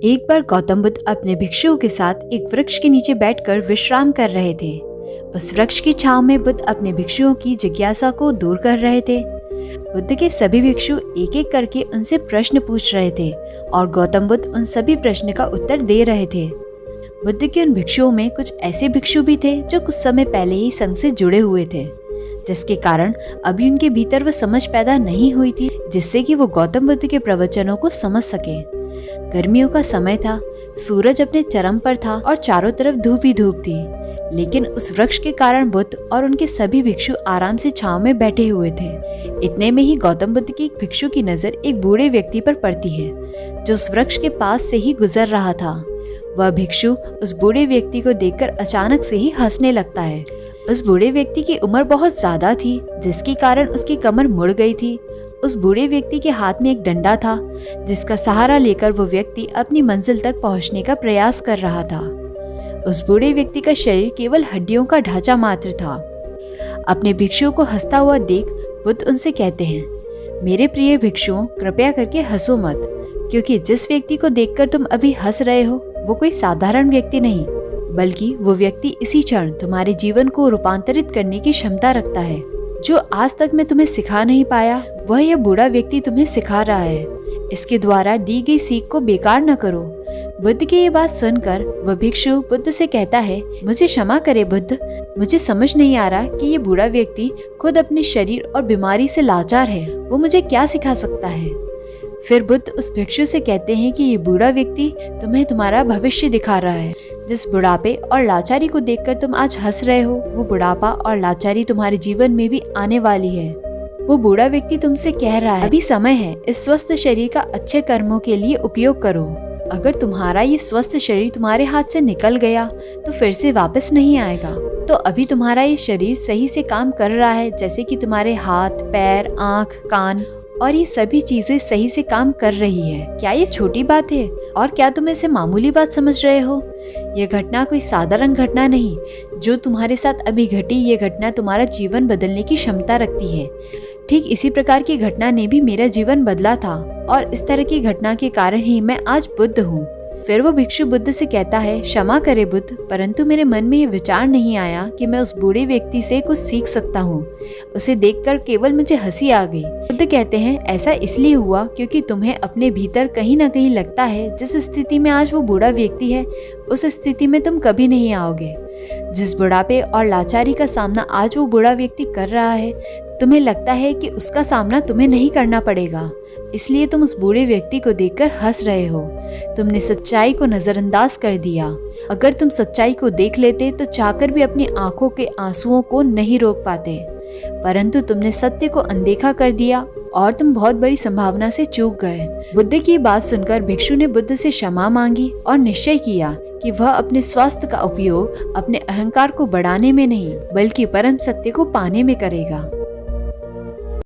एक बार गौतम बुद्ध अपने भिक्षुओं के साथ एक वृक्ष के नीचे बैठकर विश्राम कर रहे थे। उस वृक्ष की छांव में बुद्ध अपने भिक्षुओं की जिज्ञासा को दूर कर रहे थे। बुद्ध के सभी भिक्षु एक एक करके उनसे प्रश्न पूछ रहे थे और गौतम बुद्ध उन सभी प्रश्न का उत्तर दे रहे थे। बुद्ध के उन भिक्षुओं में कुछ ऐसे भिक्षु भी थे जो कुछ समय पहले ही संघ से जुड़े हुए थे, जिसके कारण अभी उनके भीतर वह समझ पैदा नहीं हुई थी जिससे कि वो गौतम बुद्ध के प्रवचनों को समझ सके। गर्मियों का समय था, सूरज अपने चरम पर था और चारों तरफ धूप ही धूप थी, लेकिन उस वृक्ष के कारण बुद्ध और उनके सभी भिक्षु आराम से छांव में बैठे हुए थे। इतने में ही गौतम बुद्ध की एक भिक्षु की नजर एक बूढ़े व्यक्ति पर पड़ती है जो उस वृक्ष के पास से ही गुजर रहा था। वह भिक्षु उस बूढ़े व्यक्ति को देखकर अचानक से ही हंसने लगता है। उस बूढ़े व्यक्ति की उम्र बहुत ज्यादा थी, जिसके कारण उसकी कमर मुड़ गई थी। उस बूढ़े व्यक्ति के हाथ में एक डंडा था, जिसका सहारा लेकर वो व्यक्ति अपनी मंजिल तक पहुंचने का प्रयास कर रहा था। उस बूढ़े व्यक्ति का शरीर केवल हड्डियों का ढांचा मात्र था। अपने भिक्षुओं को हंसता हुआ देख बुद्ध उनसे कहते हैं, मेरे प्रिय भिक्षुओं, कृपया करके हंसो मत, क्योंकि जिस व्यक्ति को देखकर तुम अभी हंस रहे हो वो कोई साधारण व्यक्ति नहीं, बल्कि वो व्यक्ति इसी क्षण तुम्हारे जीवन को रूपांतरित करने की क्षमता रखता है। जो आज तक मैं तुम्हें सिखा नहीं पाया वह यह बूढ़ा व्यक्ति तुम्हें सिखा रहा है। इसके द्वारा दी गई सीख को बेकार न करो। बुद्ध की ये बात सुनकर वह भिक्षु बुद्ध से कहता है, मुझे क्षमा करे बुद्ध, मुझे समझ नहीं आ रहा कि ये बूढ़ा व्यक्ति खुद अपने शरीर और बीमारी से लाचार है, वो मुझे क्या सिखा सकता है। फिर बुद्ध उस भिक्षु से कहते हैं कि ये बूढ़ा व्यक्ति तुम्हें तुम्हारा भविष्य दिखा रहा है। जिस बुढ़ापे और लाचारी को देखकर तुम आज हंस रहे हो, वो बुढ़ापा और लाचारी तुम्हारे जीवन में भी आने वाली है। वो बूढ़ा व्यक्ति तुमसे कह रहा है, अभी समय है, इस स्वस्थ शरीर का अच्छे कर्मों के लिए उपयोग करो। अगर तुम्हारा ये स्वस्थ शरीर तुम्हारे हाथ से निकल गया तो फिर से वापस नहीं आएगा। तो अभी तुम्हारा ये शरीर सही से काम कर रहा है, जैसे कि तुम्हारे हाथ, पैर, आँख, कान और ये सभी चीजें सही से काम कर रही है। क्या ये छोटी बात है और क्या तुम इसे मामूली बात समझ रहे हो? ये घटना कोई साधारण घटना नहीं, जो तुम्हारे साथ अभी घटी ये घटना तुम्हारा जीवन बदलने की क्षमता रखती है। ठीक इसी प्रकार की घटना ने भी मेरा जीवन बदला था और इस तरह की घटना के कारण ही मैं आज बुद्ध हूँ। फिर वो भिक्षु बुद्ध से कहता है, क्षमा करे बुद्ध, परंतु मेरे मन में ये विचार नहीं आया कि मैं उस बूढ़े व्यक्ति से कुछ सीख सकता हूँ। उसे देखकर केवल मुझे हंसी आ गई। बुद्ध कहते हैं, ऐसा इसलिए हुआ क्योंकि तुम्हें अपने भीतर कहीं ना कहीं लगता है जिस स्थिति में आज वो बूढ़ा व्यक्ति है उस स्थिति में तुम कभी नहीं आओगे। जिस बुढ़ापे और लाचारी का सामना आज वो बूढ़ा व्यक्ति कर रहा है, तुम्हें लगता है कि उसका सामना तुम्हें नहीं करना पड़ेगा, इसलिए तुम उस बूढ़े व्यक्ति को देखकर हंस रहे हो। तुमने सच्चाई को नजरअंदाज कर दिया। अगर तुम सच्चाई को देख लेते तो चाहकर भी अपनी आंखों के आंसुओं को नहीं रोक पाते, परंतु तुमने सत्य को अनदेखा कर दिया और तुम बहुत बड़ी संभावना से चूक गए। बुद्ध की बात सुनकर भिक्षु ने बुद्ध से क्षमा मांगी और निश्चय किया कि वह अपने स्वास्थ्य का उपयोग अपने अहंकार को बढ़ाने में नहीं बल्कि परम सत्य को पाने में करेगा।